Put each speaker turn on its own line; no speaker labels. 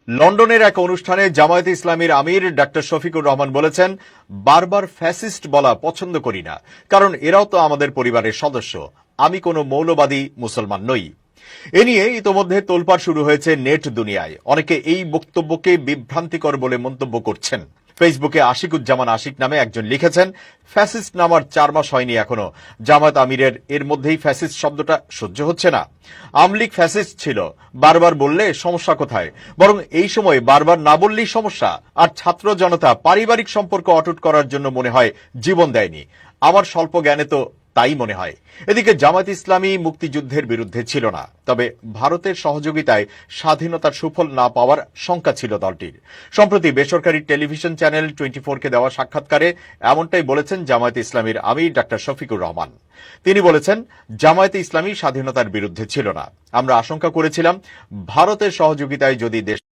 লন্ডনের এক অনুষ্ঠানে জামায়াতে ইসলামীর আমির ডাক্তার শফিকুর রহমান বলেছেন, বারবার ফ্যাসিস্ট বলা পছন্দ করি না, কারণ এরাও তো আমাদের পরিবারের সদস্য। আমি কোনো মৌলবাদী মুসলমান নই। এ নিয়ে ইতোমধ্যে তোলপাড় শুরু হয়েছে নেট দুনিয়ায়। অনেকে এই বক্তব্যকে বিভ্রান্তিকর বলে মন্তব্য করছেন। ফেসবুকে আশিকুজ্জামান আশিক নামে একজন লিখেছেন, ফ্যাসিস্ট নামার 4 মাস হয়নি এখনো, জামায়াত আমিরের এর মধ্যেই ফ্যাসিস্ট শব্দটা সহ্য হচ্ছে না। আমলিগ ফ্যাসিস্ট ছিল, বারবার বললে সমস্যা কোথায়? বরং এই সময় বারবার না বললেই সমস্যা। আর ছাত্র জনতা পারিবারিক সম্পর্ক অটুট করার জন্য মনে হয় জীবন দেয়নি। আমার স্বল্প জ্ঞানে তো তাই মনে হয়। এদিকে জামায়াত ইসলামী মুক্তিযুদ্ধের বিরুদ্ধে ছিল না, তবে ভারতের সহযোগিতায় স্বাধীনতার সুফল না পাওয়ার শঙ্কা ছিল দলটির। সম্প্রতি বেসরকারি টেলিভিশন চ্যানেল 24-কে দেওয়া সাক্ষাৎকারে এমনটাই বলেছেন জামায়াত ইসলামীর আমির ডাক্তার শফিকুর রহমান। তিনি বলেছেন, জামায়াতে ইসলামী স্বাধীনতার বিরুদ্ধে ছিল না। আমরা আশঙ্কা করেছিলাম ভারতের সহযোগিতায় যদি দেশ